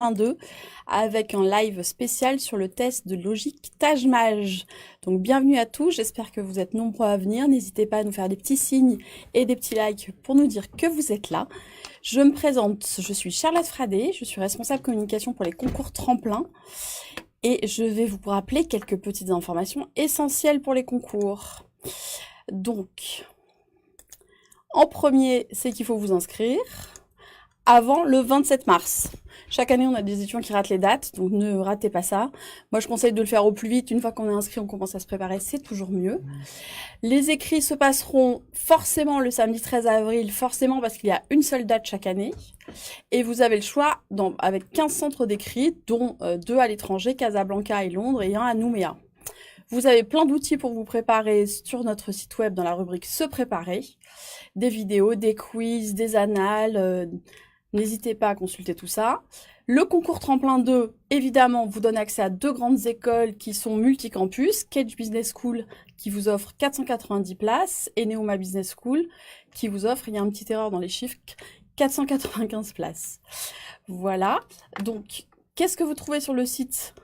2 avec un live spécial sur le test de logique Taj-Maj. Donc bienvenue à tous, j'espère que vous êtes nombreux à venir. N'hésitez pas à nous faire des petits signes et des petits likes pour nous dire que vous êtes là. Je me présente, je suis Charlotte Fradet, je suis responsable communication pour les concours tremplin et je vais vous rappeler quelques petites informations essentielles pour les concours. Donc, en premier, c'est qu'il faut vous inscrire avant le 27 mars. Chaque année, on a des étudiants qui ratent les dates, donc ne ratez pas ça. Moi, je conseille de le faire au plus vite. Une fois qu'on est inscrit, on commence à se préparer, c'est toujours mieux. Les écrits se passeront forcément le samedi 13 avril, forcément parce qu'il y a une seule date chaque année. Et vous avez le choix avec 15 centres d'écrits, dont 2 à l'étranger, Casablanca et Londres, et un à Nouméa. Vous avez plein d'outils pour vous préparer sur notre site web dans la rubrique Se préparer. Des vidéos, des quiz, des annales. N'hésitez pas à consulter tout ça. Le concours Tremplin 2, évidemment, vous donne accès à 2 grandes écoles qui sont multicampus. Cage Business School qui vous offre 490 places et Neoma Business School qui vous offre, il y a une petite erreur dans les chiffres, 495 places. Voilà. Donc, qu'est-ce que vous trouvez sur le site ?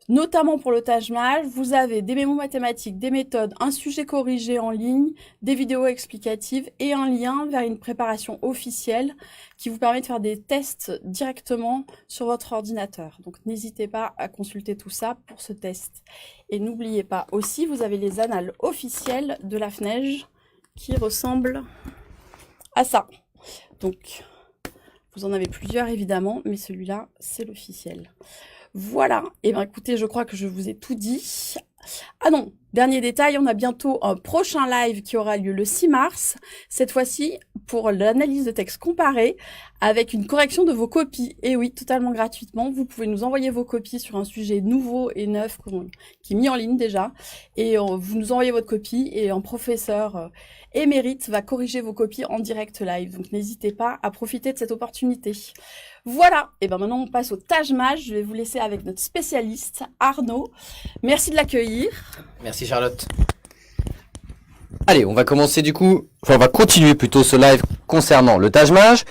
Notamment pour le Taj-Maj, vous avez des mémos mathématiques, des méthodes, un sujet corrigé en ligne, des vidéos explicatives et un lien vers une préparation officielle qui vous permet de faire des tests directement sur votre ordinateur. Donc n'hésitez pas à consulter tout ça pour ce test. Et n'oubliez pas aussi, vous avez les annales officielles de la FNEJ qui ressemblent à ça. Donc vous en avez plusieurs évidemment, mais celui-là, c'est l'officiel. Voilà, et bien écoutez, je crois que je vous ai tout dit. Ah non, dernier détail, on a bientôt un prochain live qui aura lieu le 6 mars, cette fois-ci pour l'analyse de texte comparé avec une correction de vos copies. Et oui, totalement gratuitement, vous pouvez nous envoyer vos copies sur un sujet nouveau et neuf qui est mis en ligne déjà. Et vous nous envoyez votre copie et un professeur émérite va corriger vos copies en direct live. Donc n'hésitez pas à profiter de cette opportunité. Voilà, et bien maintenant on passe au Taj-Maj. Je vais vous laisser avec notre spécialiste Arnaud. Merci de l'accueillir. Merci Charlotte. Allez, on va commencer du coup, on va continuer plutôt ce live concernant le Taj-Maj.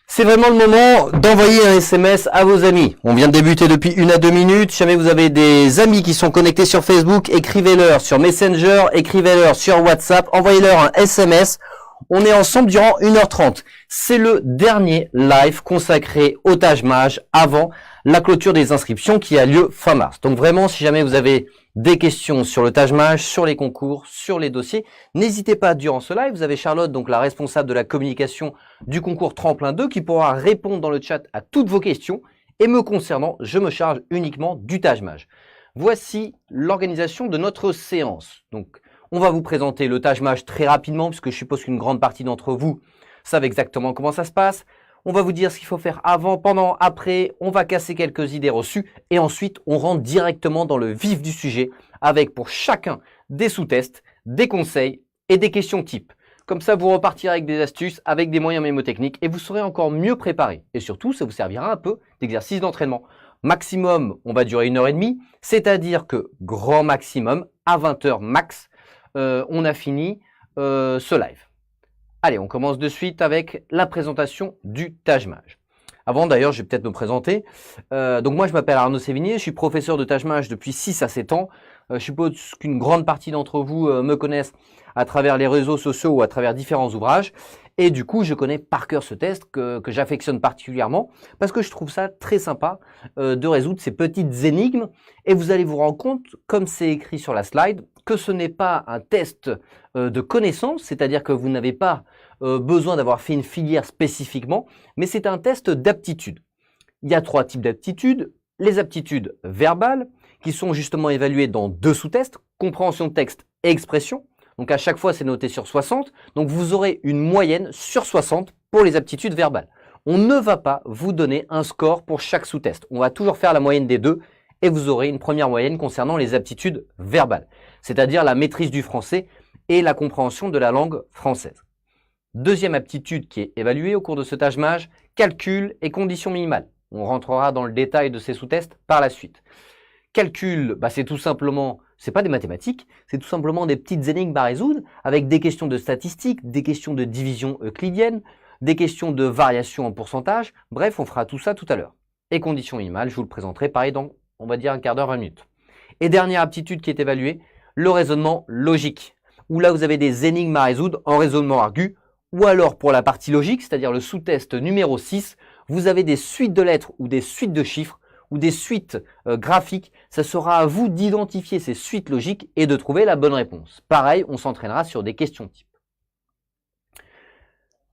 C'est vraiment le moment d'envoyer un SMS à vos amis. On vient de débuter depuis 1 à 2 minutes. Si jamais vous avez des amis qui sont connectés sur Facebook, écrivez-leur sur Messenger, écrivez-leur sur WhatsApp, envoyez-leur un SMS. On est ensemble durant 1h30. C'est le dernier live consacré au Taj-Maj avant la clôture des inscriptions qui a lieu fin mars. Donc vraiment, si jamais vous avez des questions sur le Taj-Maj, sur les concours, sur les dossiers, n'hésitez pas durant ce live. Vous avez Charlotte, donc la responsable de la communication du concours Tremplin 2, qui pourra répondre dans le chat à toutes vos questions. Et me concernant, je me charge uniquement du Taj-Maj. Voici l'organisation de notre séance. Donc, on va vous présenter le Taj-Maj très rapidement, puisque je suppose qu'une grande partie d'entre vous savent exactement comment ça se passe. On va vous dire ce qu'il faut faire avant, pendant, après. On va casser quelques idées reçues. Et ensuite, on rentre directement dans le vif du sujet, avec pour chacun des sous-tests, des conseils et des questions types. Comme ça, vous repartirez avec des astuces, avec des moyens mémotechniques, et vous serez encore mieux préparé. Et surtout, ça vous servira un peu d'exercice d'entraînement. Maximum, on va durer 1h30, c'est-à-dire que grand maximum, à 20h max, on a fini ce live. Allez, on commence de suite avec la présentation du Taj-Maj. Avant d'ailleurs, je vais peut-être me présenter. Donc moi, je m'appelle Arnaud Sévigné, je suis professeur de Taj-Maj depuis 6 à 7 ans. Je suppose qu'une grande partie d'entre vous me connaissent à travers les réseaux sociaux ou à travers différents ouvrages. Et du coup, je connais par cœur ce test que j'affectionne particulièrement parce que je trouve ça très sympa de résoudre ces petites énigmes. Et vous allez vous rendre compte, comme c'est écrit sur la slide, que ce n'est pas un test de connaissance, c'est-à-dire que vous n'avez pas besoin d'avoir fait une filière spécifiquement, mais c'est un test d'aptitude. Il y a 3 types d'aptitudes. Les aptitudes verbales, qui sont justement évaluées dans 2 sous-tests, compréhension de texte et expression. Donc à chaque fois, c'est noté sur 60. Donc vous aurez une moyenne sur 60 pour les aptitudes verbales. On ne va pas vous donner un score pour chaque sous-test. On va toujours faire la moyenne des 2 et vous aurez une première moyenne concernant les aptitudes verbales, c'est-à-dire la maîtrise du français et la compréhension de la langue française. Deuxième aptitude qui est évaluée au cours de ce Taj-Maj, calcul et conditions minimales. On rentrera dans le détail de ces sous-tests par la suite. Calcul, c'est tout simplement, c'est pas des mathématiques, c'est tout simplement des petites énigmes à résoudre avec des questions de statistiques, des questions de division euclidienne, des questions de variation en pourcentage. Bref, on fera tout ça tout à l'heure. et conditions minimales. Je vous le présenterai pareil dans, on va dire, un quart d'heure, 20 minutes. Et dernière aptitude qui est évaluée, le raisonnement logique, où là vous avez des énigmes à résoudre en raisonnement argu, ou alors pour la partie logique, c'est-à-dire le sous-test numéro 6, vous avez des suites de lettres ou des suites de chiffres ou des suites graphiques. Ça sera à vous d'identifier ces suites logiques et de trouver la bonne réponse. Pareil, on s'entraînera sur des questions types.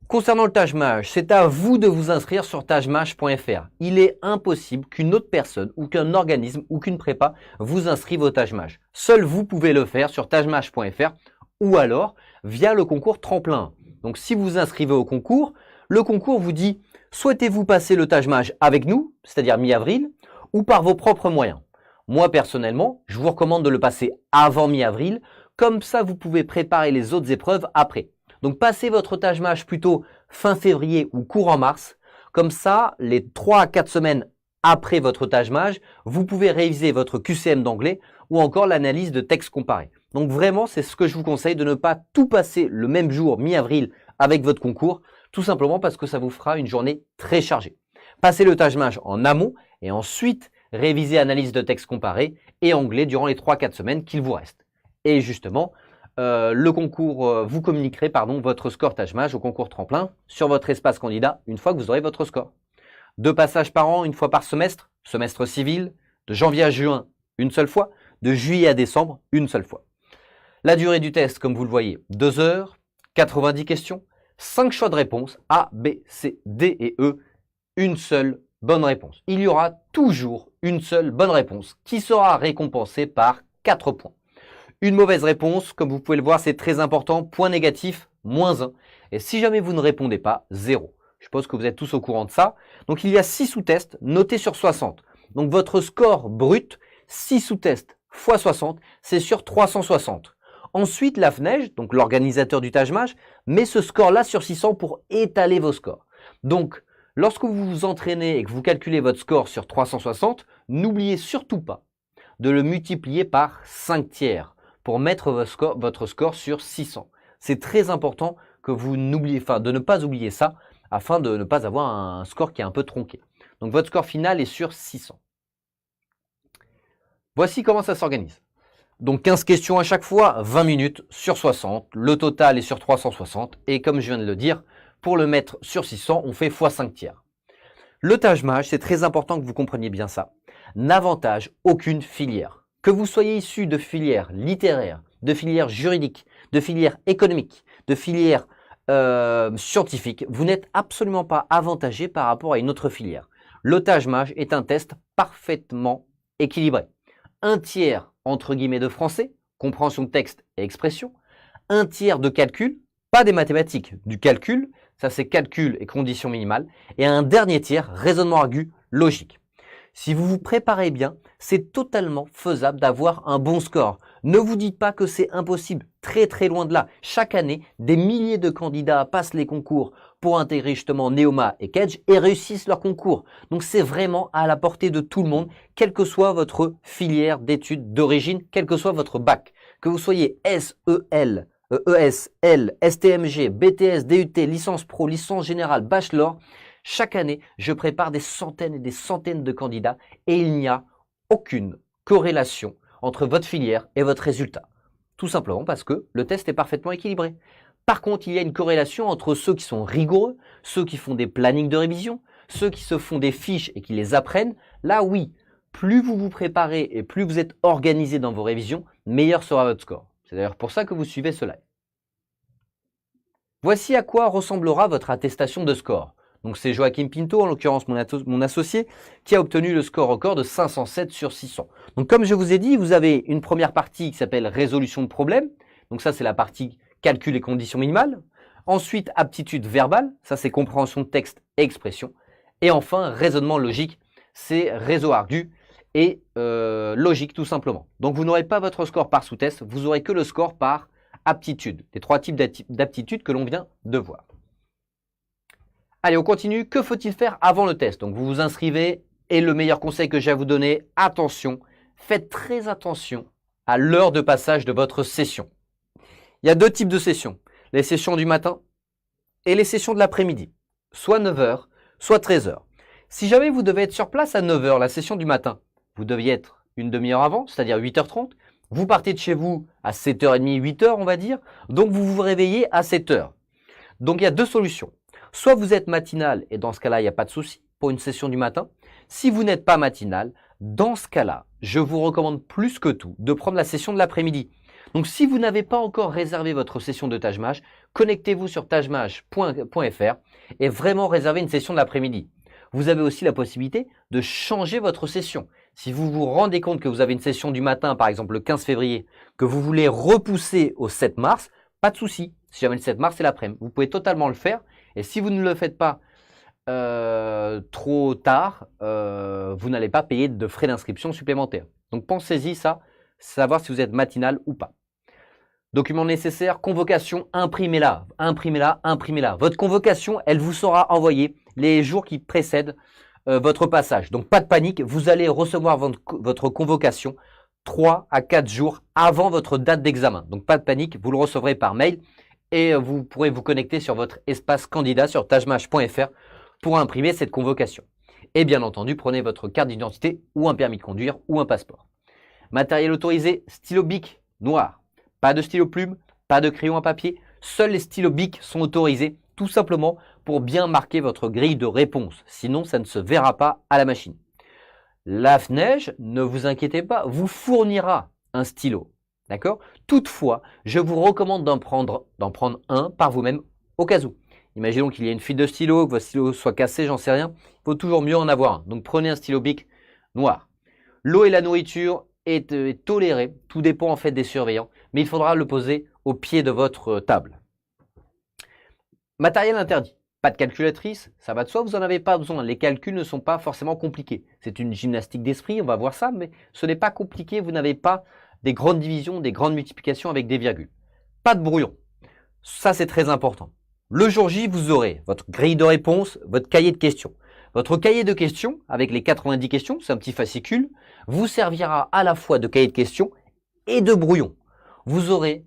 Concernant le TageMage, c'est à vous de vous inscrire sur tagemage.fr. Il est impossible qu'une autre personne ou qu'un organisme ou qu'une prépa vous inscrive au TageMage. Seul vous pouvez le faire sur tagemage.fr ou alors via le concours Tremplin. Donc si vous vous inscrivez au concours, le concours vous dit souhaitez-vous passer le TageMage avec nous, c'est-à-dire mi-avril, ou par vos propres moyens. Moi personnellement, je vous recommande de le passer avant mi-avril, comme ça vous pouvez préparer les autres épreuves après. Donc passez votre TageMage plutôt fin février ou courant mars. Comme ça, les 3 à 4 semaines après votre TageMage, vous pouvez réviser votre QCM d'anglais ou encore l'analyse de textes comparés. Donc vraiment, c'est ce que je vous conseille de ne pas tout passer le même jour, mi-avril, avec votre concours, tout simplement parce que ça vous fera une journée très chargée. Passez le TageMage en amont et ensuite révisez analyse de textes comparés et anglais durant les 3 à 4 semaines qu'il vous reste. Et justement, le concours, vous communiquerez votre score TageMage au concours Tremplin sur votre espace candidat une fois que vous aurez votre score. 2 passages par an, une fois par semestre, semestre civil, de janvier à juin, une seule fois, de juillet à décembre, une seule fois. La durée du test, comme vous le voyez, 2 heures, 90 questions, 5 choix de réponse, A, B, C, D et E, une seule bonne réponse. Il y aura toujours une seule bonne réponse qui sera récompensée par 4 points. Une mauvaise réponse, comme vous pouvez le voir, c'est très important. Point négatif, -1. Et si jamais vous ne répondez pas, 0. Je suppose que vous êtes tous au courant de ça. Donc, il y a 6 sous-tests notés sur 60. Donc, votre score brut, 6 sous-tests x 60, c'est sur 360. Ensuite, la FNEJ, donc l'organisateur du TageMage, met ce score-là sur 600 pour étaler vos scores. Donc, lorsque vous vous entraînez et que vous calculez votre score sur 360, n'oubliez surtout pas de le multiplier par 5 tiers pour mettre votre score sur 600. C'est très important que vous n'oubliez, de ne pas oublier ça afin de ne pas avoir un score qui est un peu tronqué. Donc votre score final est sur 600. Voici comment ça s'organise. Donc 15 questions à chaque fois, 20 minutes sur 60. Le total est sur 360. Et comme je viens de le dire, pour le mettre sur 600, on fait x 5 tiers. Le TageMage, c'est très important que vous compreniez bien ça, n'avantage aucune filière. Que vous soyez issu de filières littéraires, de filières juridiques, de filières économiques, de filières scientifiques, vous n'êtes absolument pas avantagé par rapport à une autre filière. Le TageMage est un test parfaitement équilibré. 1 tiers, entre guillemets, de français, compréhension de texte et expression. 1 tiers de calcul, pas des mathématiques, du calcul, ça c'est calcul et conditions minimales. Et un dernier tiers, raisonnement argu, logique. Si vous vous préparez bien, c'est totalement faisable d'avoir un bon score. Ne vous dites pas que c'est impossible, très très loin de là. Chaque année, des milliers de candidats passent les concours pour intégrer justement Neoma et Kedge et réussissent leur concours. Donc c'est vraiment à la portée de tout le monde, quelle que soit votre filière d'études d'origine, quel que soit votre bac. Que vous soyez SEL, ESL, STMG, BTS, DUT, licence pro, licence générale, bachelor, chaque année, je prépare des centaines et des centaines de candidats et il n'y a aucune corrélation entre votre filière et votre résultat. Tout simplement parce que le test est parfaitement équilibré. Par contre, il y a une corrélation entre ceux qui sont rigoureux, ceux qui font des plannings de révision, ceux qui se font des fiches et qui les apprennent. Là, oui, plus vous vous préparez et plus vous êtes organisé dans vos révisions, meilleur sera votre score. C'est d'ailleurs pour ça que vous suivez ce live. Voici à quoi ressemblera votre attestation de score. Donc c'est Joachim Pinto, en l'occurrence mon associé, qui a obtenu le score record de 507 sur 600. Donc comme je vous ai dit, vous avez une première partie qui s'appelle résolution de problèmes. Donc ça c'est la partie calcul et conditions minimales. Ensuite aptitude verbale, ça c'est compréhension de texte et expression. Et enfin raisonnement logique, c'est réseau argu et logique tout simplement. Donc vous n'aurez pas votre score par sous-test, vous aurez que le score par aptitude, les 3 types d'aptitudes que l'on vient de voir. Allez, on continue. Que faut-il faire avant le test? Donc, vous vous inscrivez et le meilleur conseil que j'ai à vous donner, attention, faites très attention à l'heure de passage de votre session. Il y a 2 types de sessions, les sessions du matin et les sessions de l'après-midi, soit 9 h, soit 13 h. Si jamais vous devez être sur place à 9 h, la session du matin, vous deviez être une demi-heure avant, c'est-à-dire 8 h 30. Vous partez de chez vous à 7 h 30, 8 h on va dire. Donc vous vous réveillez à 7 h. Donc il y a deux solutions. Soit vous êtes matinal et dans ce cas-là, il n'y a pas de souci pour une session du matin. Si vous n'êtes pas matinal, dans ce cas-là, je vous recommande plus que tout de prendre la session de l'après-midi. Donc si vous n'avez pas encore réservé votre session de Tajmaj, connectez-vous sur tajmaj.fr et vraiment réservez une session de l'après-midi. Vous avez aussi la possibilité de changer votre session. Si vous vous rendez compte que vous avez une session du matin, par exemple le 15 février, que vous voulez repousser au 7 mars, pas de souci. Si jamais le 7 mars, c'est l'après-midi. Vous pouvez totalement le faire. Et si vous ne le faites pas trop tard, vous n'allez pas payer de frais d'inscription supplémentaires. Donc pensez-y ça, savoir si vous êtes matinal ou pas. Document nécessaire, convocation, imprimez-la, imprimez-la, imprimez-la. Votre convocation, elle vous sera envoyée les jours qui précèdent votre passage. Donc pas de panique, vous allez recevoir votre convocation 3 à 4 jours avant votre date d'examen. Donc pas de panique, vous le recevrez par mail et vous pourrez vous connecter sur votre espace candidat sur tajmaj.fr pour imprimer cette convocation. Et bien entendu, prenez votre carte d'identité ou un permis de conduire ou un passeport. Matériel autorisé, stylo bic noir. Pas de stylo plume, pas de crayon à papier. Seuls les stylos bic sont autorisés, tout simplement pour bien marquer votre grille de réponse. Sinon, ça ne se verra pas à la machine. La FNEJ, ne vous inquiétez pas, vous fournira un stylo. D'accord? Toutefois, je vous recommande d'en prendre un par vous-même au cas où. Imaginons qu'il y ait une fuite de stylo, que votre stylo soit cassé, j'en sais rien. Il faut toujours mieux en avoir un. Donc prenez un stylo bic noir. L'eau et la nourriture est toléré, tout dépend en fait des surveillants, mais il faudra le poser au pied de votre table. Matériel interdit, pas de calculatrice, ça va de soi, vous n'en avez pas besoin, les calculs ne sont pas forcément compliqués. C'est une gymnastique d'esprit, on va voir ça, mais ce n'est pas compliqué, vous n'avez pas des grandes divisions, des grandes multiplications avec des virgules. Pas de brouillon, ça c'est très important. Le jour J, vous aurez votre grille de réponse, votre cahier de questions. Votre cahier de questions, avec les 90 questions, c'est un petit fascicule, vous servira à la fois de cahier de questions et de brouillon. Vous aurez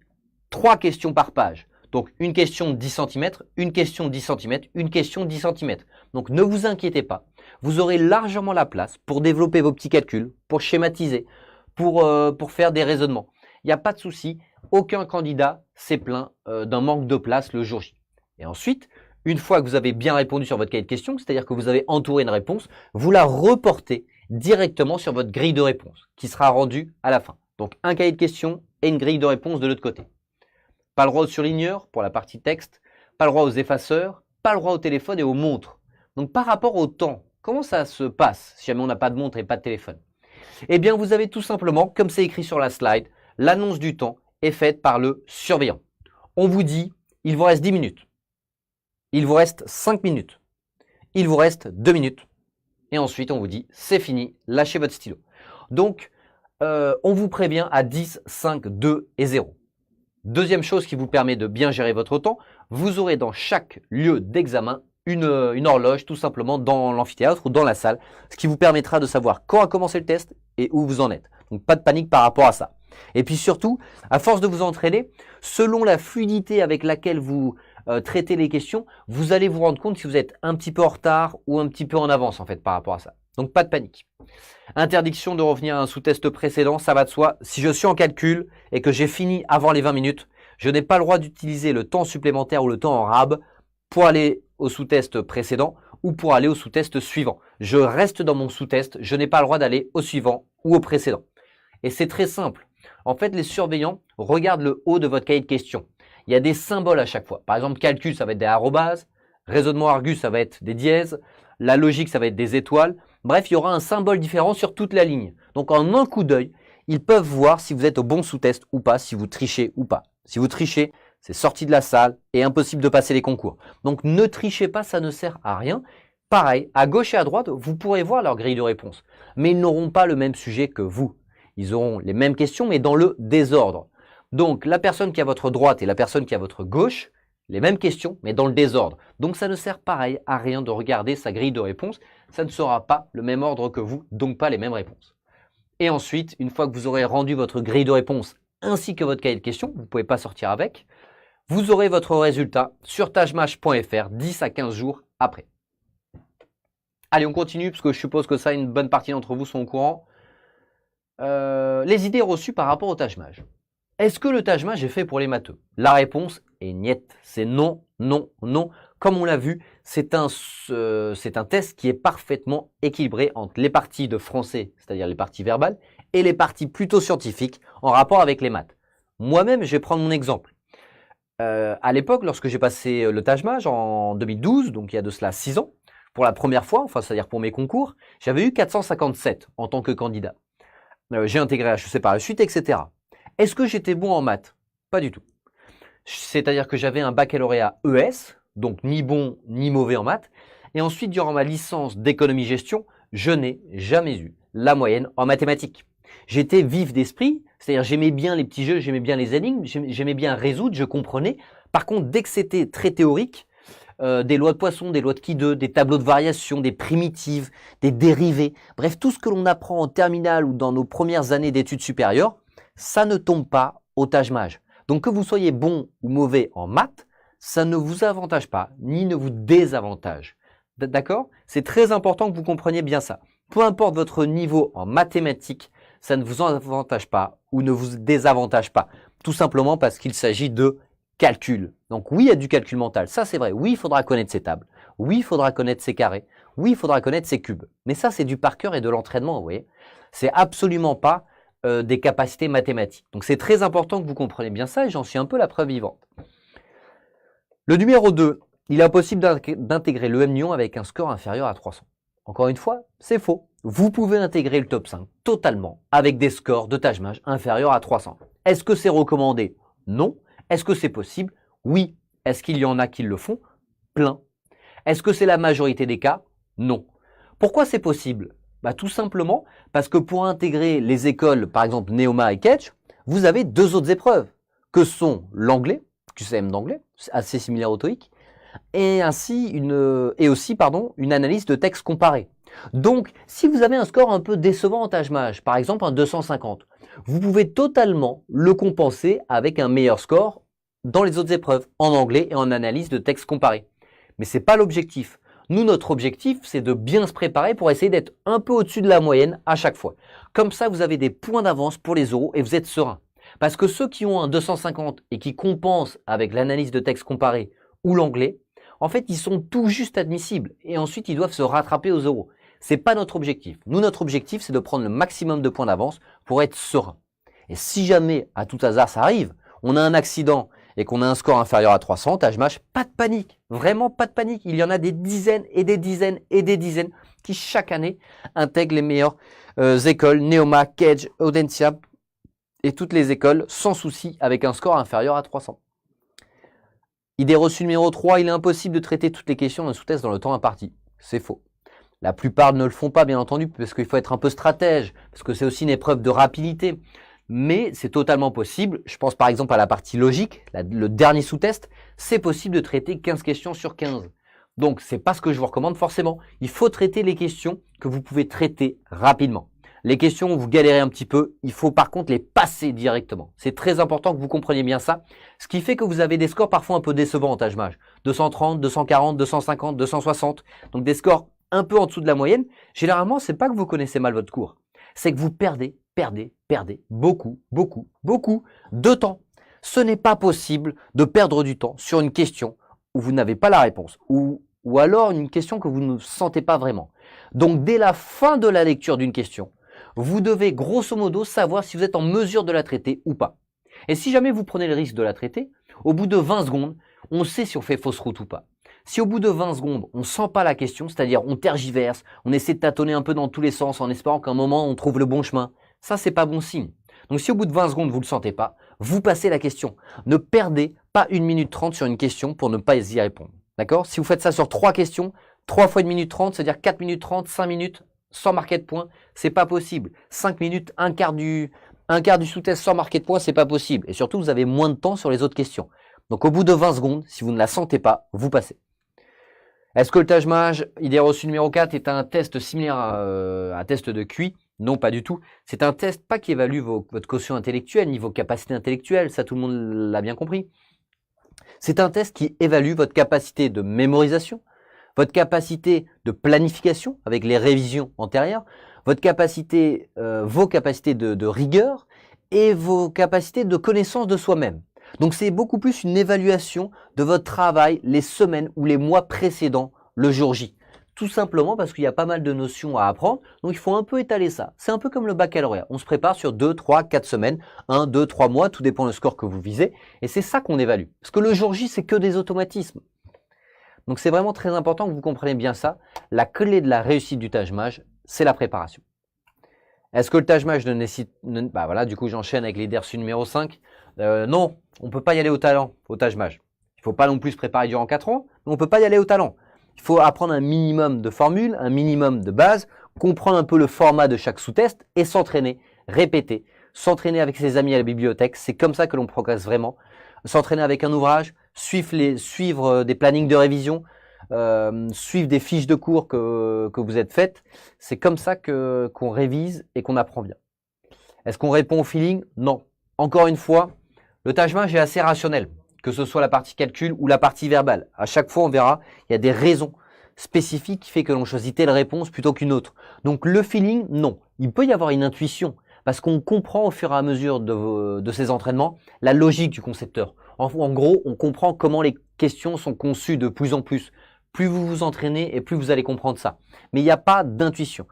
3 questions par page. Donc une question de 10 cm, une question de 10 cm, une question de 10 cm. Donc ne vous inquiétez pas, vous aurez largement la place pour développer vos petits calculs, pour schématiser, pour faire des raisonnements. Il n'y a pas de souci, aucun candidat s'est plaint d'un manque de place le jour J. Et ensuite, une fois que vous avez bien répondu sur votre cahier de questions, c'est-à-dire que vous avez entouré une réponse, vous la reportez directement sur votre grille de réponse qui sera rendue à la fin. Donc un cahier de questions et une grille de réponse de l'autre côté. Pas le droit aux surligneurs pour la partie texte, pas le droit aux effaceurs, pas le droit au téléphone et aux montres. Donc par rapport au temps, comment ça se passe si jamais on n'a pas de montre et pas de téléphone? Eh bien vous avez tout simplement, comme c'est écrit sur la slide, l'annonce du temps est faite par le surveillant. On vous dit, il vous reste 10 minutes. Il vous reste 5 minutes. Il vous reste 2 minutes. Et ensuite, on vous dit, c'est fini, lâchez votre stylo. Donc, on vous prévient à 10, 5, 2 et 0. Deuxième chose qui vous permet de bien gérer votre temps, vous aurez dans chaque lieu d'examen une horloge tout simplement dans l'amphithéâtre ou dans la salle, ce qui vous permettra de savoir quand a commencé le test et où vous en êtes. Donc, pas de panique par rapport à ça. Et puis surtout, à force de vous entraîner, selon la fluidité avec laquelle vous traitez les questions, vous allez vous rendre compte si vous êtes un petit peu en retard ou un petit peu en avance en fait par rapport à ça. Donc pas de panique. Interdiction de revenir à un sous-test précédent, ça va de soi. Si je suis en calcul et que j'ai fini avant les 20 minutes, je n'ai pas le droit d'utiliser le temps supplémentaire ou le temps en rab pour aller au sous-test précédent ou pour aller au sous-test suivant. Je reste dans mon sous-test, je n'ai pas le droit d'aller au suivant ou au précédent. Et c'est très simple. En fait, les surveillants regardent le haut de votre cahier de questions. Il y a des symboles à chaque fois. Par exemple, calcul, ça va être des arrobases. Raisonnement argus, ça va être des dièses. La logique, ça va être des étoiles. Bref, il y aura un symbole différent sur toute la ligne. Donc, en un coup d'œil, ils peuvent voir si vous êtes au bon sous-test ou pas, si vous trichez ou pas. Si vous trichez, c'est sorti de la salle et impossible de passer les concours. Donc, ne trichez pas, ça ne sert à rien. Pareil, à gauche et à droite, vous pourrez voir leur grille de réponse. Mais ils n'auront pas le même sujet que vous. Ils auront les mêmes questions, mais dans le désordre. Donc, la personne qui est à votre droite et la personne qui est à votre gauche, les mêmes questions, mais dans le désordre. Donc, ça ne sert pareil à rien de regarder sa grille de réponse. Ça ne sera pas le même ordre que vous, donc pas les mêmes réponses. Et ensuite, une fois que vous aurez rendu votre grille de réponse ainsi que votre cahier de questions, vous ne pouvez pas sortir avec, vous aurez votre résultat sur tajmaj.fr 10 à 15 jours après. Allez, on continue, parce que je suppose que ça, une bonne partie d'entre vous sont au courant. Les idées reçues par rapport au Taj Mahal. Est-ce que le Taj Mahal est fait pour les matheux? La réponse est niet. C'est non, non, non. Comme on l'a vu, c'est un test qui est parfaitement équilibré entre les parties de français, c'est-à-dire les parties verbales, et les parties plutôt scientifiques en rapport avec les maths. Moi-même, je vais prendre mon exemple. À l'époque, lorsque j'ai passé le Taj Mahal en 2012, donc il y a de cela 6 ans, pour la première fois, enfin c'est-à-dire pour mes concours, j'avais eu 457 en tant que candidat. J'ai intégré HEC par la suite, etc. Est-ce que j'étais bon en maths? Pas du tout. C'est-à-dire que j'avais un baccalauréat ES, donc ni bon ni mauvais en maths. Et ensuite, durant ma licence d'économie-gestion, je n'ai jamais eu la moyenne en mathématiques. J'étais vif d'esprit, c'est-à-dire j'aimais bien les petits jeux, j'aimais bien les énigmes, j'aimais bien résoudre, je comprenais. Par contre, dès que c'était très théorique, des lois de Poisson, des lois de Qui 2, des tableaux de variation, des primitives, des dérivés, bref, tout ce que l'on apprend en terminale ou dans nos premières années d'études supérieures, ça ne tombe pas au Taj Mahal. Donc que vous soyez bon ou mauvais en maths, ça ne vous avantage pas, ni ne vous désavantage. D'accord? C'est très important que vous compreniez bien ça. Peu importe votre niveau en mathématiques, ça ne vous avantage pas ou ne vous désavantage pas. Tout simplement parce qu'il s'agit de calcul. Donc oui, il y a du calcul mental, ça c'est vrai. Oui, il faudra connaître ses tables. Oui, il faudra connaître ses carrés. Oui, il faudra connaître ses cubes. Mais ça, c'est du par cœur et de l'entraînement, vous voyez. C'est absolument pas des capacités mathématiques. Donc c'est très important que vous compreniez bien ça et j'en suis un peu la preuve vivante. Le numéro 2, il est impossible d'intégrer le M-Lyon avec un score inférieur à 300. Encore une fois, c'est faux. Vous pouvez intégrer le top 5 totalement avec des scores de Taj Mahal inférieurs à 300. Est-ce que c'est recommandé? Non. Est-ce que c'est possible? Oui. Est-ce qu'il y en a qui le font? Plein. Est-ce que c'est la majorité des cas? Non. Pourquoi c'est possible? Tout simplement parce que pour intégrer les écoles, par exemple Neoma et Ketch, vous avez 2 autres épreuves, que sont l'anglais, QCM d'anglais, assez similaire au TOEIC, et aussi une analyse de texte comparé. Donc, si vous avez un score un peu décevant en Taj Mahal, par exemple un 250, vous pouvez totalement le compenser avec un meilleur score dans les autres épreuves, en anglais et en analyse de texte comparé. Mais ce n'est pas l'objectif. Nous, notre objectif, c'est de bien se préparer pour essayer d'être un peu au-dessus de la moyenne à chaque fois. Comme ça, vous avez des points d'avance pour les oraux et vous êtes serein. Parce que ceux qui ont un 250 et qui compensent avec l'analyse de texte comparé ou l'anglais, en fait, ils sont tout juste admissibles et ensuite, ils doivent se rattraper aux oraux. Ce n'est pas notre objectif. Nous, notre objectif, c'est de prendre le maximum de points d'avance pour être serein. Et si jamais, à tout hasard, ça arrive, on a un accident et qu'on a un score inférieur à 300, Taj Mahal, pas de panique, vraiment pas de panique. Il y en a des dizaines et des dizaines et des dizaines qui chaque année intègrent les meilleures écoles, Neoma, Kedge, Audencia et toutes les écoles sans souci avec un score inférieur à 300. Idée reçue numéro 3, il est impossible de traiter toutes les questions d'un sous-test dans le temps imparti. C'est faux. La plupart ne le font pas, bien entendu, parce qu'il faut être un peu stratège, parce que c'est aussi une épreuve de rapidité. Mais c'est totalement possible. Je pense par exemple à la partie logique, le dernier sous-test, c'est possible de traiter 15 questions sur 15. Donc, c'est pas ce que je vous recommande forcément. Il faut traiter les questions que vous pouvez traiter rapidement. Les questions où vous galérez un petit peu, il faut par contre les passer directement. C'est très important que vous compreniez bien ça. Ce qui fait que vous avez des scores parfois un peu décevants en Taj Mahal. 230, 240, 250, 260. Donc des scores un peu en dessous de la moyenne. Généralement, c'est pas que vous connaissez mal votre cours. C'est que vous perdez beaucoup de temps. Ce n'est pas possible de perdre du temps sur une question où vous n'avez pas la réponse ou alors une question que vous ne sentez pas vraiment. Donc, dès la fin de la lecture d'une question, vous devez grosso modo savoir si vous êtes en mesure de la traiter ou pas. Et si jamais vous prenez le risque de la traiter, au bout de 20 secondes, on sait si on fait fausse route ou pas. Si au bout de 20 secondes, on ne sent pas la question, c'est-à-dire on tergiverse, on essaie de tâtonner un peu dans tous les sens en espérant qu'à un moment on trouve le bon chemin, ça c'est pas bon signe. Donc si au bout de 20 secondes vous ne le sentez pas, vous passez la question. Ne perdez pas 1 minute 30 sur une question pour ne pas y répondre. D'accord? Si vous faites ça sur 3 questions, 3 fois 1 minute 30, c'est-à-dire 4 minutes 30, 5 minutes sans marquer de points, c'est pas possible. 5 minutes, un quart du sous-test sans marquer de points, c'est pas possible. Et surtout, vous avez moins de temps sur les autres questions. Donc au bout de 20 secondes, si vous ne la sentez pas, vous passez. Est-ce que le Taj Mahal, idée reçue numéro 4, est un test similaire à un test de QI? Non, pas du tout. C'est un test pas qui évalue votre quotient intellectuel ni vos capacités intellectuelles, ça tout le monde l'a bien compris. C'est un test qui évalue votre capacité de mémorisation, votre capacité de planification avec les révisions antérieures, votre capacité, vos capacités de rigueur et vos capacités de connaissance de soi-même. Donc c'est beaucoup plus une évaluation de votre travail les semaines ou les mois précédents le jour J. Tout simplement parce qu'il y a pas mal de notions à apprendre, donc il faut un peu étaler ça. C'est un peu comme le baccalauréat. On se prépare sur 2, 3, 4 semaines, 1, 2, 3 mois, tout dépend du score que vous visez, et c'est ça qu'on évalue. Parce que le jour J, c'est que des automatismes. Donc c'est vraiment très important que vous compreniez bien ça. La clé de la réussite du Taj-Maj, c'est la préparation. Est-ce que le Taj-Maj ne nécessite... Bah voilà, du coup j'enchaîne avec les DERSU numéro 5. Non, on ne peut pas y aller au talent, au Taj-Maj. Il ne faut pas non plus se préparer durant 4 ans, mais on ne peut pas y aller au talent. Il faut apprendre un minimum de formules, un minimum de bases, comprendre un peu le format de chaque sous-test et s'entraîner, répéter, s'entraîner avec ses amis à la bibliothèque. C'est comme ça que l'on progresse vraiment. S'entraîner avec un ouvrage, suivre des plannings de révision, suivre des fiches de cours que vous êtes faites. C'est comme ça qu'on révise et qu'on apprend bien. Est-ce qu'on répond au feeling? Non. Encore une fois, le Taj-Maj est assez rationnel, que ce soit la partie calcul ou la partie verbale. À chaque fois, on verra, il y a des raisons spécifiques qui fait que l'on choisit telle réponse plutôt qu'une autre. Donc le feeling, non. Il peut y avoir une intuition, parce qu'on comprend au fur et à mesure de ces entraînements la logique du concepteur. En gros, on comprend comment les questions sont conçues de plus en plus. Plus vous vous entraînez et plus vous allez comprendre ça. Mais il n'y a pas d'intuition.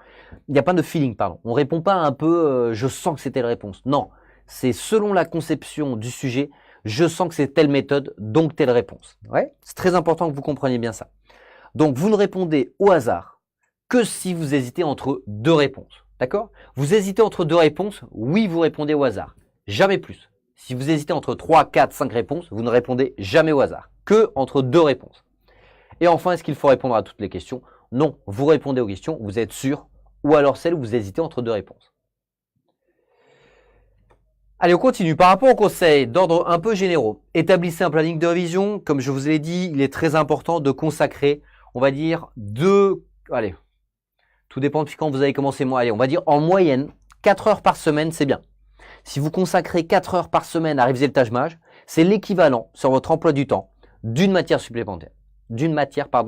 Il n'y a pas de feeling, pardon. On ne répond pas un peu je sens que c'est telle réponse. Non, c'est selon la conception du sujet, je sens que c'est telle méthode, donc telle réponse. Ouais, c'est très important que vous compreniez bien ça. Donc vous ne répondez au hasard que si vous hésitez entre deux réponses. D'accord? Vous hésitez entre deux réponses, oui, vous répondez au hasard. Jamais plus. Si vous hésitez entre 3, 4, 5 réponses, vous ne répondez jamais au hasard. Que entre deux réponses. Et enfin, est-ce qu'il faut répondre à toutes les questions? Non, vous répondez aux questions, vous êtes sûr, ou alors celles où vous hésitez entre deux réponses. Allez, on continue. Par rapport aux conseils d'ordre un peu généraux, établissez un planning de révision. Comme je vous l'ai dit, il est très important de consacrer, on va dire, allez, tout dépend depuis quand vous avez commencé. Allez, on va dire en moyenne, 4 heures par semaine, c'est bien. Si vous consacrez 4 heures par semaine à réviser le Taj-Maj, c'est l'équivalent sur votre emploi du temps d'une matière supplémentaire.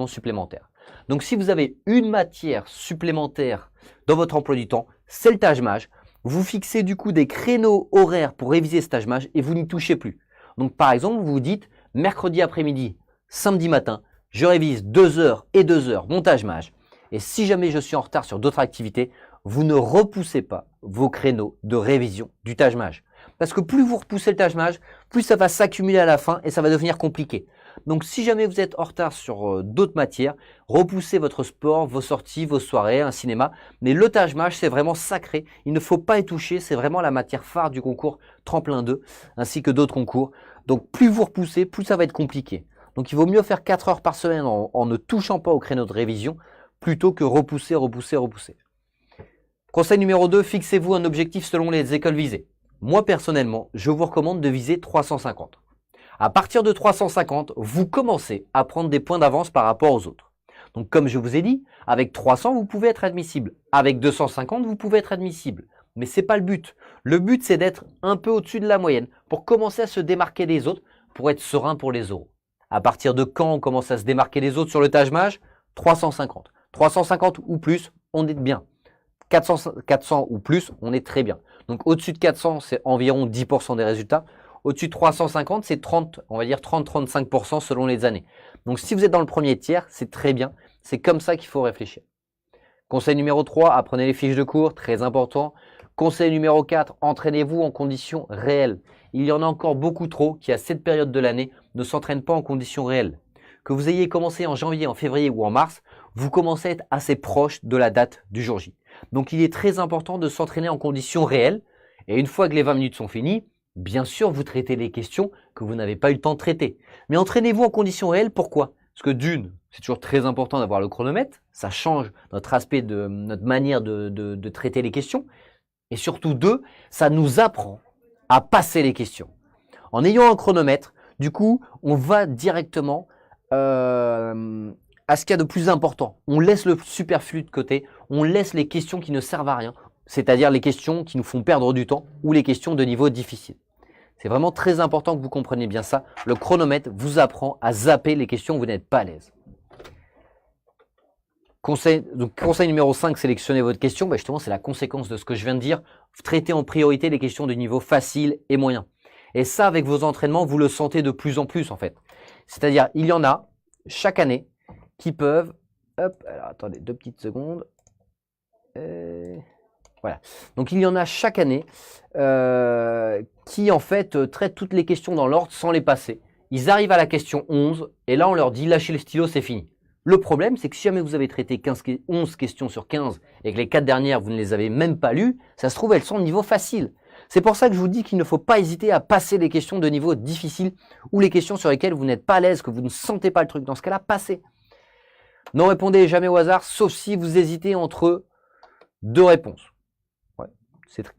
Supplémentaire. Donc si vous avez une matière supplémentaire dans votre emploi du temps, c'est le Taj-Maj. Vous fixez du coup des créneaux horaires pour réviser ce Taj-Maj et vous n'y touchez plus. Donc par exemple, vous vous dites mercredi après-midi, samedi matin, je révise 2 heures et 2 heures mon Taj-Maj. Et si jamais je suis en retard sur d'autres activités, vous ne repoussez pas vos créneaux de révision du Taj-Maj. Parce que plus vous repoussez le Taj-Maj, plus ça va s'accumuler à la fin et ça va devenir compliqué. Donc si jamais vous êtes en retard sur d'autres matières, repoussez votre sport, vos sorties, vos soirées, un cinéma. Mais le Taj-Maj, c'est vraiment sacré. Il ne faut pas y toucher. C'est vraiment la matière phare du concours Tremplin 2, ainsi que d'autres concours. Donc plus vous repoussez, plus ça va être compliqué. Donc il vaut mieux faire 4 heures par semaine en ne touchant pas au créneau de révision, plutôt que repousser. Conseil numéro 2, fixez-vous un objectif selon les écoles visées. Moi personnellement, je vous recommande de viser 350. À partir de 350, vous commencez à prendre des points d'avance par rapport aux autres. Donc comme je vous ai dit, avec 300, vous pouvez être admissible. Avec 250, vous pouvez être admissible. Mais ce n'est pas le but. Le but, c'est d'être un peu au-dessus de la moyenne pour commencer à se démarquer des autres, pour être serein pour les oraux. À partir de quand on commence à se démarquer des autres sur le Taj-Maj? 350. 350 ou plus, on est bien. 400 ou plus, on est très bien. Donc au-dessus de 400, c'est environ 10% des résultats. Au-dessus de 350, c'est 30, on va dire 30-35% selon les années. Donc si vous êtes dans le premier tiers, c'est très bien. C'est comme ça qu'il faut réfléchir. Conseil numéro 3, apprenez les fiches de cours, très important. Conseil numéro 4, entraînez-vous en conditions réelles. Il y en a encore beaucoup trop qui, à cette période de l'année, ne s'entraînent pas en conditions réelles. Que vous ayez commencé en janvier, en février ou en mars, vous commencez à être assez proche de la date du jour J. Donc il est très important de s'entraîner en conditions réelles. Et une fois que les 20 minutes sont finies, bien sûr, vous traitez les questions que vous n'avez pas eu le temps de traiter. Mais entraînez-vous en conditions réelles, pourquoi? Parce que d'une, c'est toujours très important d'avoir le chronomètre. Ça change notre aspect notre manière de traiter les questions. Et surtout deux, ça nous apprend à passer les questions. En ayant un chronomètre, du coup, on va directement à ce qu'il y a de plus important. On laisse le superflu de côté, on laisse les questions qui ne servent à rien, c'est-à-dire les questions qui nous font perdre du temps ou les questions de niveau difficile. C'est vraiment très important que vous compreniez bien ça. Le chronomètre vous apprend à zapper les questions où vous n'êtes pas à l'aise. Conseil numéro 5, sélectionnez votre question. Bah justement, c'est la conséquence de ce que je viens de dire. Traitez en priorité les questions de niveau facile et moyen. Et ça, avec vos entraînements, vous le sentez de plus en plus en fait. C'est-à-dire, il y en a chaque année qui peuvent… Hop, alors attendez 2 petites secondes. Voilà. Donc, il y en a chaque année qui en fait traitent toutes les questions dans l'ordre sans les passer. Ils arrivent à la question 11 et là, on leur dit lâchez le stylo, c'est fini. Le problème, c'est que si jamais vous avez traité 11 questions sur 15 et que les 4 dernières, vous ne les avez même pas lues, ça se trouve, elles sont de niveau facile. C'est pour ça que je vous dis qu'il ne faut pas hésiter à passer les questions de niveau difficile ou les questions sur lesquelles vous n'êtes pas à l'aise, que vous ne sentez pas le truc. Dans ce cas-là, passez. Ne répondez jamais au hasard, sauf si vous hésitez entre 2 réponses. Ouais,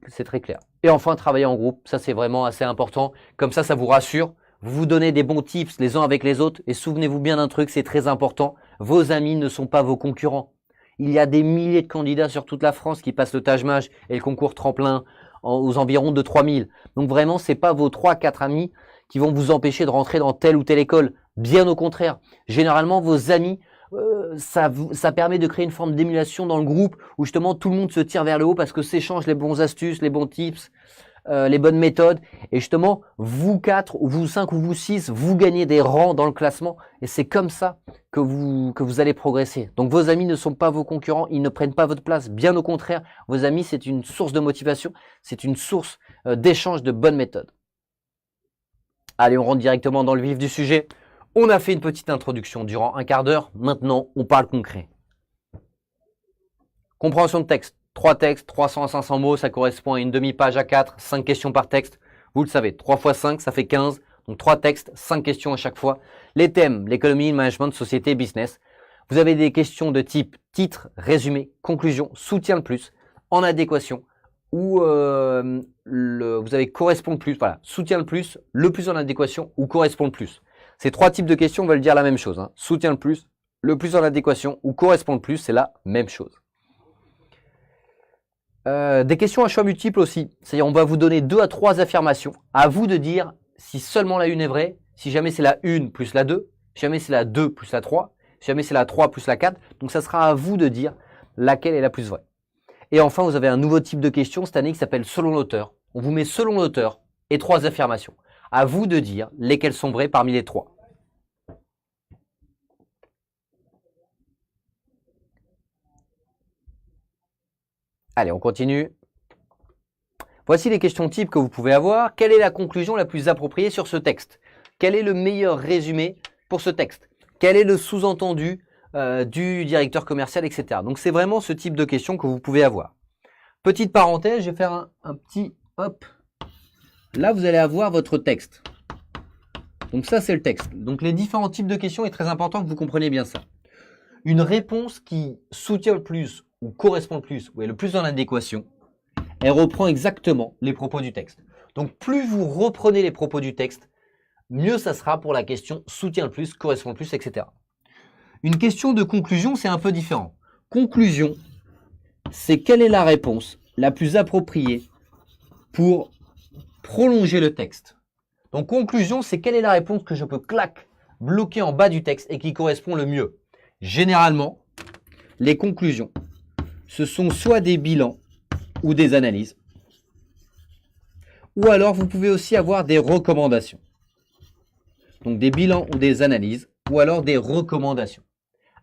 c'est très clair. Et enfin, travailler en groupe, ça c'est vraiment assez important. Comme ça vous rassure. Vous vous donnez des bons tips les uns avec les autres. Et souvenez-vous bien d'un truc, c'est très important. Vos amis ne sont pas vos concurrents. Il y a des milliers de candidats sur toute la France qui passent le Taj Mahal et le concours tremplin aux environs de 3000. Donc vraiment, c'est pas vos 3-4 amis qui vont vous empêcher de rentrer dans telle ou telle école. Bien au contraire. Généralement, vos amis, ça permet de créer une forme d'émulation dans le groupe où justement tout le monde se tire vers le haut parce que s'échange les bons astuces, les bons tips, les bonnes méthodes. Et justement, vous 4 ou vous 5 ou vous 6, vous gagnez des rangs dans le classement. Et c'est comme ça que vous allez progresser. Donc vos amis ne sont pas vos concurrents, ils ne prennent pas votre place. Bien au contraire, vos amis, c'est une source de motivation, c'est une source d'échange de bonnes méthodes. Allez, on rentre directement dans le vif du sujet. On a fait une petite introduction durant un quart d'heure. Maintenant, on parle concret. Compréhension de texte. 3 textes, 300 à 500 mots, ça correspond à une demi-page à 4, 5 questions par texte. Vous le savez, 3 x 5, ça fait 15. Donc 3 textes, 5 questions à chaque fois. Les thèmes, l'économie, le management, société, business. Vous avez des questions de type titre, résumé, conclusion, soutien le plus, en adéquation, ou vous avez correspond le plus, voilà, soutien le plus en adéquation, ou correspond le plus. Ces 3 types de questions veulent dire la même chose. Hein. Soutient le plus en adéquation, ou correspond le plus, c'est la même chose. Des questions à choix multiples aussi. C'est-à-dire, on va vous donner 2 à 3 affirmations. À vous de dire si seulement la une est vraie, si jamais c'est la 1 plus la 2, si jamais c'est la 2 plus la 3, si jamais c'est la 3 plus la 4. Donc, ça sera à vous de dire laquelle est la plus vraie. Et enfin, vous avez un nouveau type de question cette année qui s'appelle selon l'auteur. On vous met selon l'auteur et 3 affirmations. À vous de dire lesquelles sont vraies parmi les 3. Allez, on continue. Voici les questions types que vous pouvez avoir. Quelle est la conclusion la plus appropriée sur ce texte? Quel est le meilleur résumé pour ce texte? Quel est le sous-entendu du directeur commercial, etc. Donc, c'est vraiment ce type de questions que vous pouvez avoir. Petite parenthèse, je vais faire un petit hop. Là, vous allez avoir votre texte. Donc, ça, c'est le texte. Donc, les différents types de questions, est très important que vous compreniez bien ça. Une réponse qui soutient le plus ou correspond le plus, ou est le plus en adéquation, elle reprend exactement les propos du texte. Donc, plus vous reprenez les propos du texte, mieux ça sera pour la question soutient le plus, correspond le plus, etc. Une question de conclusion, c'est un peu différent. Conclusion, c'est quelle est la réponse la plus appropriée pour prolonger le texte. Donc, conclusion, c'est quelle est la réponse que je peux bloquer en bas du texte et qui correspond le mieux. Généralement, les conclusions, ce sont soit des bilans ou des analyses, ou alors vous pouvez aussi avoir des recommandations. Donc des bilans ou des analyses, ou alors des recommandations.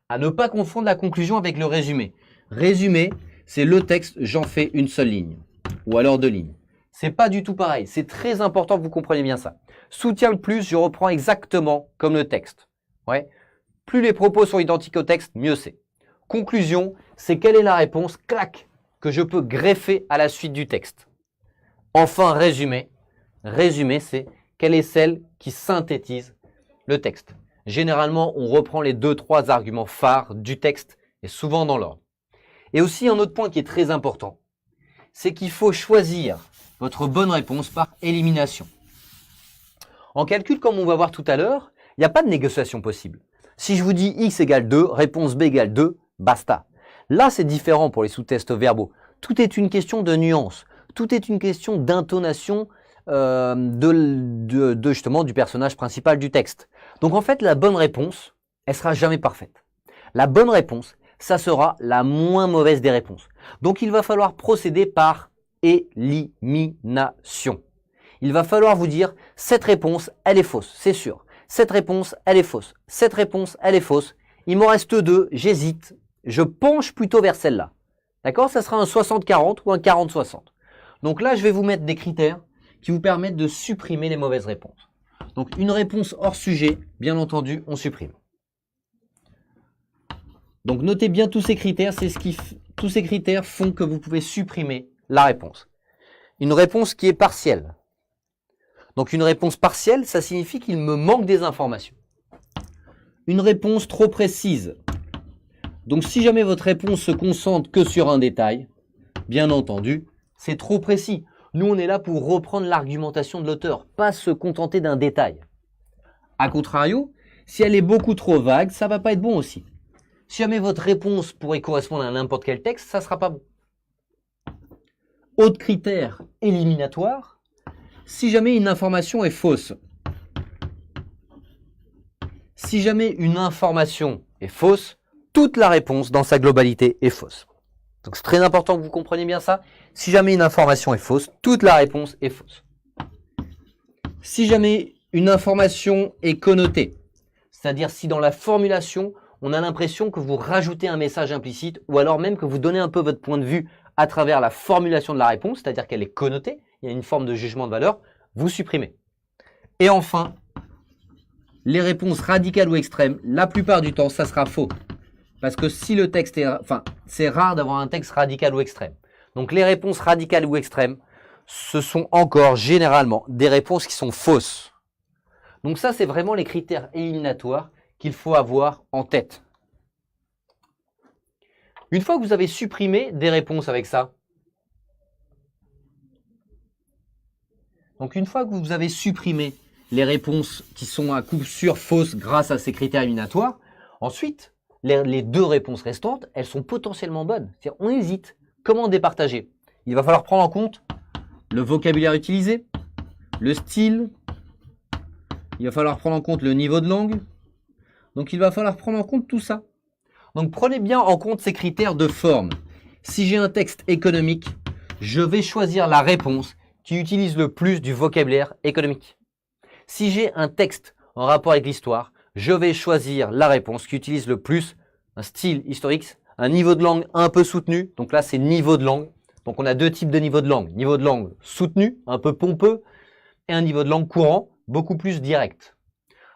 À ne pas confondre la conclusion avec le résumé. Résumé, c'est le texte, j'en fais une seule ligne, ou alors 2 lignes. C'est pas du tout pareil, c'est très important que vous compreniez bien ça. Soutient le plus, je reprends exactement comme le texte. Ouais. Plus les propos sont identiques au texte, mieux c'est. Conclusion, c'est quelle est la réponse, que je peux greffer à la suite du texte. Enfin, résumé. Résumé, c'est quelle est celle qui synthétise le texte. Généralement, on reprend les 2-3 arguments phares du texte et souvent dans l'ordre. Et aussi, un autre point qui est très important, c'est qu'il faut choisir votre bonne réponse par élimination. En calcul, comme on va voir tout à l'heure, il n'y a pas de négociation possible. Si je vous dis x égale 2, réponse b égale 2, basta. Là, c'est différent pour les sous-tests verbaux. Tout est une question de nuance. Tout est une question d'intonation justement du personnage principal du texte. Donc en fait, la bonne réponse, elle sera jamais parfaite. La bonne réponse, ça sera la moins mauvaise des réponses. Donc il va falloir procéder par élimination. Il va falloir vous dire, cette réponse, elle est fausse, c'est sûr. Cette réponse, elle est fausse. Cette réponse, elle est fausse. Il m'en reste deux, j'hésite. Je penche plutôt vers celle-là. D'accord? Ça sera un 60-40 ou un 40-60. Donc là, je vais vous mettre des critères qui vous permettent de supprimer les mauvaises réponses. Donc une réponse hors sujet, bien entendu, on supprime. Donc notez bien tous ces critères, tous ces critères font que vous pouvez supprimer la réponse. Une réponse qui est partielle. Donc une réponse partielle, ça signifie qu'il me manque des informations. Une réponse trop précise. Donc si jamais votre réponse se concentre que sur un détail, bien entendu, c'est trop précis. Nous, on est là pour reprendre l'argumentation de l'auteur, pas se contenter d'un détail. A contrario, si elle est beaucoup trop vague, ça ne va pas être bon aussi. Si jamais votre réponse pourrait correspondre à n'importe quel texte, ça ne sera pas bon. Autre critère éliminatoire, si jamais une information est fausse. Si jamais une information est fausse, toute la réponse dans sa globalité est fausse. Donc c'est très important que vous compreniez bien ça. Si jamais une information est fausse, toute la réponse est fausse. Si jamais une information est connotée, c'est-à-dire si dans la formulation, on a l'impression que vous rajoutez un message implicite ou alors même que vous donnez un peu votre point de vue à travers la formulation de la réponse, c'est-à-dire qu'elle est connotée, il y a une forme de jugement de valeur, vous supprimez. Et enfin, les réponses radicales ou extrêmes, la plupart du temps, ça sera faux. Parce que si le texte est... Enfin, c'est rare d'avoir un texte radical ou extrême. Donc les réponses radicales ou extrêmes, ce sont encore généralement des réponses qui sont fausses. Donc ça, c'est vraiment les critères éliminatoires qu'il faut avoir en tête. Une fois que vous avez supprimé des réponses avec ça, donc une fois que vous avez supprimé les réponses qui sont à coup sûr fausses grâce à ces critères éliminatoires, ensuite, les deux réponses restantes, elles sont potentiellement bonnes. C'est-à-dire, on hésite. Comment départager? Il va falloir prendre en compte le vocabulaire utilisé, le style, il va falloir prendre en compte le niveau de langue. Donc il va falloir prendre en compte tout ça. Donc prenez bien en compte ces critères de forme. Si j'ai un texte économique, je vais choisir la réponse qui utilise le plus du vocabulaire économique. Si j'ai un texte en rapport avec l'histoire, je vais choisir la réponse qui utilise le plus un style historique, un niveau de langue un peu soutenu. Donc là, c'est niveau de langue. Donc on a deux types de niveau de langue. Niveau de langue soutenu, un peu pompeux, et un niveau de langue courant, beaucoup plus direct.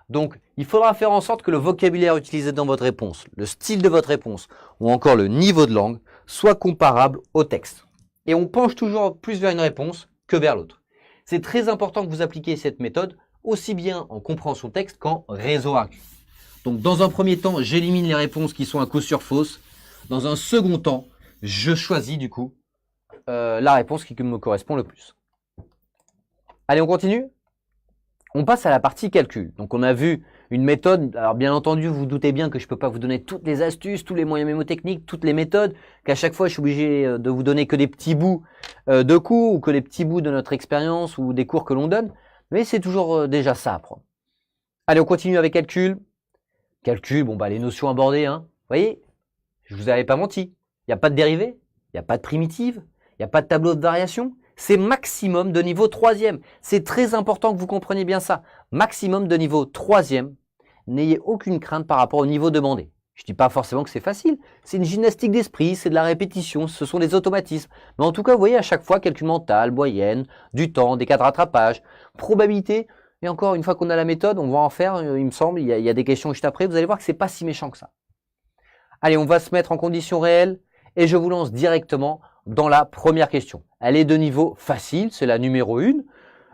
Donc, il faudra faire en sorte que le vocabulaire utilisé dans votre réponse, le style de votre réponse ou encore le niveau de langue soit comparable au texte. Et on penche toujours plus vers une réponse que vers l'autre. C'est très important que vous appliquiez cette méthode aussi bien en compréhension texte qu'en réseau argu. Donc, dans un premier temps, j'élimine les réponses qui sont à coup sûr fausses. Dans un second temps, je choisis du coup la réponse qui me correspond le plus. Allez, on continue ? On passe à la partie calcul. Donc on a vu une méthode. Alors bien entendu, vous vous doutez bien que je ne peux pas vous donner toutes les astuces, tous les moyens mémotechniques, toutes les méthodes, qu'à chaque fois je suis obligé de vous donner que des petits bouts de cours ou que des petits bouts de notre expérience ou des cours que l'on donne. Mais c'est toujours déjà ça à apprendre. Allez, on continue avec calcul. Calcul, bon bah les notions abordées, hein. Vous voyez, je vous avais pas menti. Il n'y a pas de dérivée, il n'y a pas de primitive, il n'y a pas de tableau de variation. C'est maximum de niveau 3e. C'est très important que vous compreniez bien ça. Maximum de niveau 3e. N'ayez aucune crainte par rapport au niveau demandé. Je ne dis pas forcément que c'est facile. C'est une gymnastique d'esprit, c'est de la répétition, ce sont des automatismes. Mais en tout cas, vous voyez à chaque fois calcul mental, moyenne, du temps, des cas de rattrapage, probabilité. Et encore une fois qu'on a la méthode, on va en faire, il me semble, il y a des questions juste après. Vous allez voir que ce n'est pas si méchant que ça. Allez, on va se mettre en conditions réelles et je vous lance directement dans la première question. Elle est de niveau facile, c'est la numéro 1.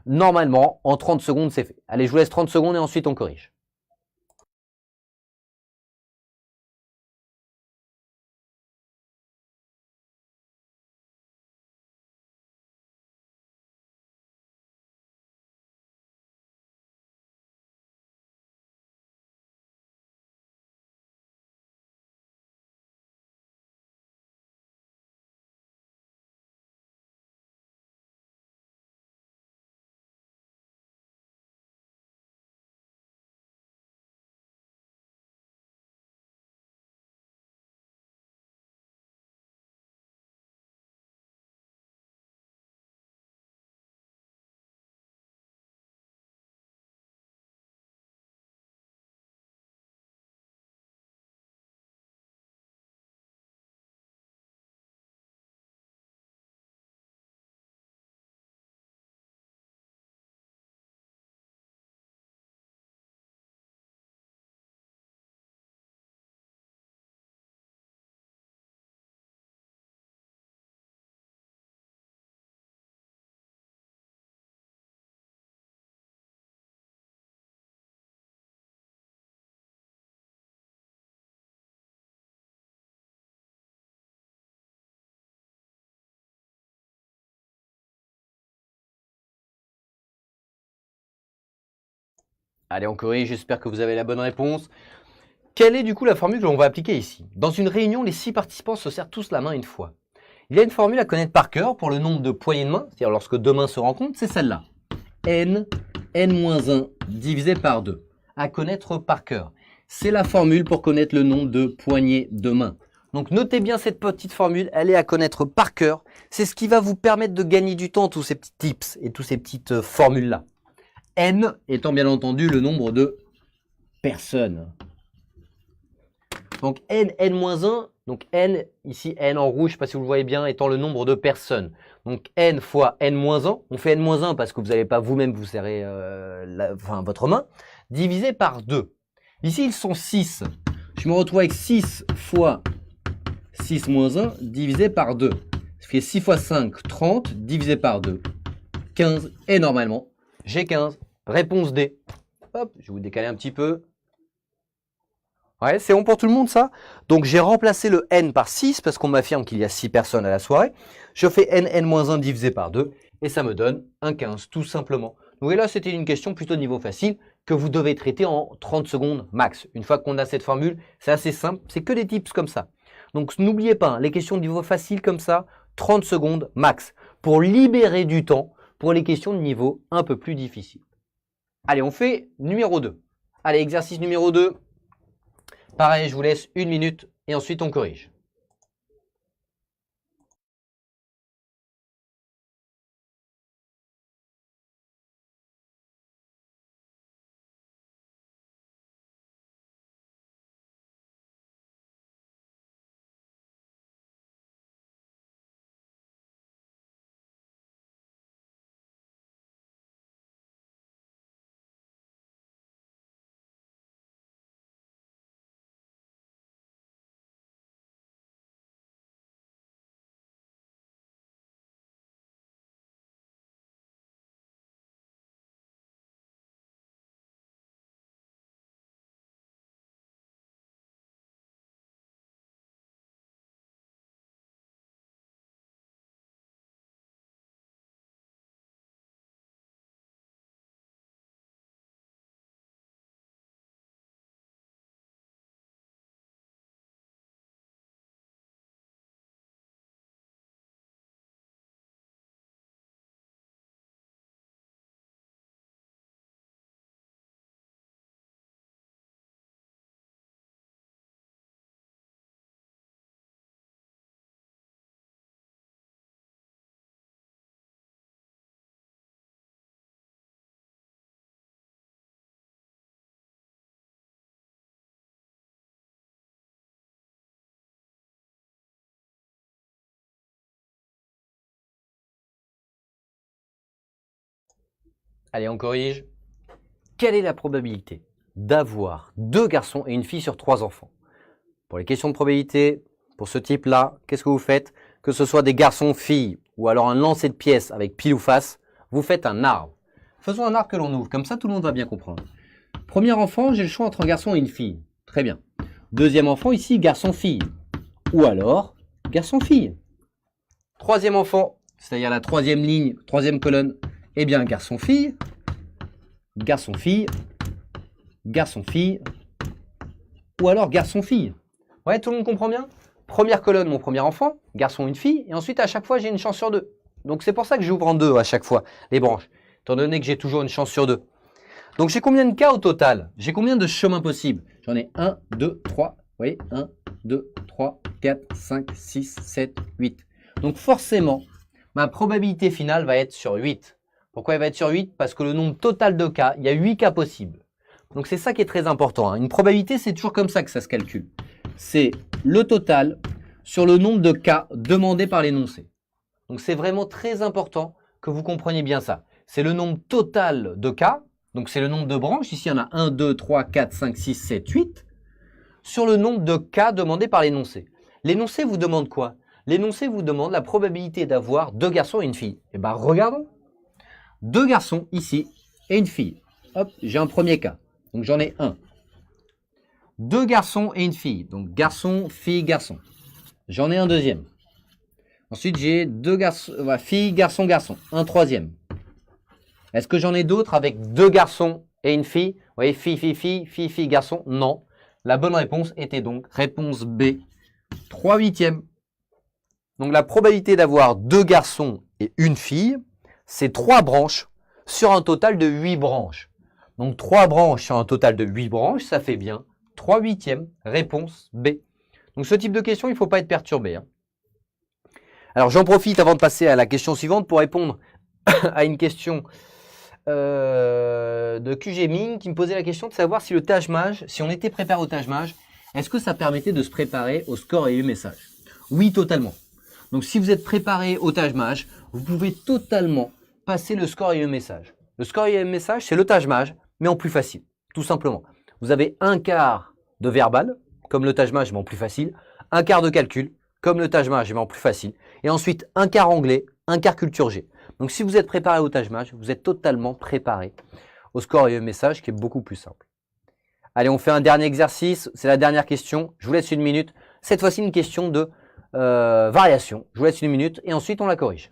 Normalement, en 30 secondes, c'est fait. Allez, je vous laisse 30 secondes et ensuite on corrige. Allez, on corrige, j'espère que vous avez la bonne réponse. Quelle est du coup la formule que l'on va appliquer ici? Dans une réunion, les 6 participants se serrent tous la main une fois. Il y a une formule à connaître par cœur pour le nombre de poignées de main, c'est-à-dire lorsque deux mains se rencontrent, c'est celle-là. n-1 divisé par 2. À connaître par cœur. C'est la formule pour connaître le nombre de poignées de main. Donc notez bien cette petite formule, elle est à connaître par cœur. C'est ce qui va vous permettre de gagner du temps, tous ces petits tips et toutes ces petites formules-là. N étant bien entendu le nombre de personnes. Donc n-1, donc n, ici n en rouge, je ne sais pas si vous le voyez bien, étant le nombre de personnes. Donc n fois n-1, on fait n-1 parce que vous n'allez pas vous-même vous serrer votre main, divisé par 2. Ici, ils sont 6. Je me retrouve avec 6 fois 6 moins 1 divisé par 2. Ça fait 6 fois 5, 30, divisé par 2. 15. Et normalement, j'ai 15. Réponse D. Hop, je vais vous décaler un petit peu. Ouais, c'est bon pour tout le monde ça? Donc j'ai remplacé le n par 6 parce qu'on m'affirme qu'il y a 6 personnes à la soirée. Je fais n-1 divisé par 2 et ça me donne un 15 tout simplement. Donc là, c'était une question plutôt niveau facile que vous devez traiter en 30 secondes max. Une fois qu'on a cette formule, c'est assez simple, c'est que des tips comme ça. Donc n'oubliez pas, les questions de niveau facile comme ça, 30 secondes max, pour libérer du temps pour les questions de niveau un peu plus difficile. Allez, on fait numéro 2. Allez, exercice numéro 2. Pareil, je vous laisse 1 minute et ensuite on corrige. Allez, on corrige. Quelle est la probabilité d'avoir 2 garçons et une fille sur 3 enfants? Pour les questions de probabilité, pour ce type-là, qu'est-ce que vous faites? Que ce soit des garçons, filles, ou alors un lancer de pièces avec pile ou face, vous faites un arbre. Faisons un arbre que l'on ouvre, comme ça tout le monde va bien comprendre. Premier enfant, j'ai le choix entre un garçon et une fille. Très bien. Deuxième enfant, ici, garçon-fille. Ou alors, garçon-fille. Troisième enfant, c'est-à-dire la troisième ligne, troisième colonne, eh bien, garçon-fille, garçon-fille, garçon-fille, ou alors garçon-fille. Ouais, tout le monde comprend bien? Première colonne, mon premier enfant, garçon, une fille, et ensuite, à chaque fois, j'ai une chance sur 2. Donc, c'est pour ça que j'ouvre en 2 à chaque fois, les branches, étant donné que j'ai toujours une chance sur 2. Donc, j'ai combien de cas au total? J'ai combien de chemins possibles? J'en ai 1, 2, 3, vous voyez, 1, 2, 3, 4, 5, 6, 7, 8. Donc, forcément, ma probabilité finale va être sur 8. Pourquoi elle va être sur 8? Parce que le nombre total de cas, il y a 8 cas possibles. Donc c'est ça qui est très important. Une probabilité, c'est toujours comme ça que ça se calcule. C'est le total sur le nombre de cas demandés par l'énoncé. Donc c'est vraiment très important que vous compreniez bien ça. C'est le nombre total de cas, donc c'est le nombre de branches. Ici, il y en a 1, 2, 3, 4, 5, 6, 7, 8. Sur le nombre de cas demandés par l'énoncé. L'énoncé vous demande quoi? L'énoncé vous demande la probabilité d'avoir 2 garçons et une fille. Eh bien, regardons. 2 garçons ici et une fille. Hop, j'ai un premier cas. Donc j'en ai un. 2 garçons et une fille. Donc garçon, fille, garçon. J'en ai un deuxième. Ensuite, j'ai 2 garçons, fille, garçon, garçon. Un troisième. Est-ce que j'en ai d'autres avec 2 garçons et une fille. Vous voyez, fille, garçon. Non. La bonne réponse était donc réponse B, 3/8. Donc la probabilité d'avoir 2 garçons et une fille, c'est 3 branches sur un total de 8 branches. Donc 3 branches sur un total de 8 branches, ça fait bien 3/8. Réponse B. Donc ce type de question, il ne faut pas être perturbé. Alors j'en profite avant de passer à la question suivante pour répondre à une question de QG Ming qui me posait la question de savoir si le Taj Mahal, si on était préparé au Taj Mahal, est-ce que ça permettait de se préparer au score et au message? Oui, totalement. Donc si vous êtes préparé au Taj Mahal, vous pouvez totalement passer le score et le message. Le score et le message, c'est le Taj Mahal, mais en plus facile, tout simplement. Vous avez un quart de verbal, comme le Taj Mahal, mais en plus facile, un quart de calcul, comme le Taj Mahal, mais en plus facile, et ensuite un quart anglais, un quart culture G. Donc si vous êtes préparé au Taj Mahal, vous êtes totalement préparé au score et au message, qui est beaucoup plus simple. Allez, on fait un dernier exercice, c'est la dernière question, je vous laisse une minute. Cette fois-ci, une question de variation, je vous laisse une minute, et ensuite on la corrige.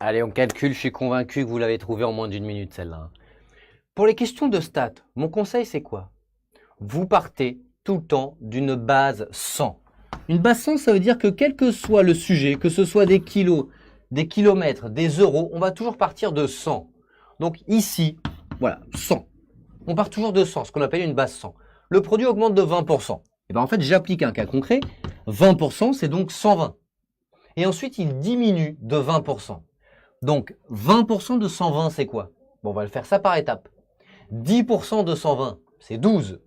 Allez, on calcule, je suis convaincu que vous l'avez trouvé en moins d'une minute celle-là. Pour les questions de stats, mon conseil c'est quoi? Vous partez tout le temps d'une base 100. Une base 100, ça veut dire que quel que soit le sujet, que ce soit des kilos, des kilomètres, des euros, on va toujours partir de 100. Donc ici, voilà, 100. On part toujours de 100, ce qu'on appelle une base 100. Le produit augmente de 20%. Et bien en fait, j'applique un cas concret. 20%, c'est donc 120. Et ensuite, il diminue de 20%. Donc 20% de 120, c'est quoi? Bon, on va le faire ça par étapes. 10% de 120, c'est 12.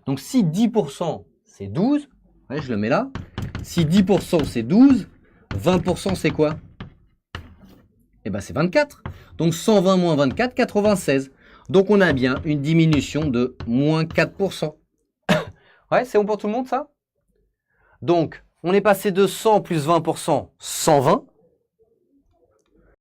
Donc si 10% c'est 12, ouais, je le mets là. Si 10% c'est 12, 20% c'est quoi? Eh bien c'est 24. Donc 120 moins 24, 96. Donc on a bien une diminution de moins 4%. Ouais, c'est bon pour tout le monde ça? Donc on est passé de 100 plus 20%, 120.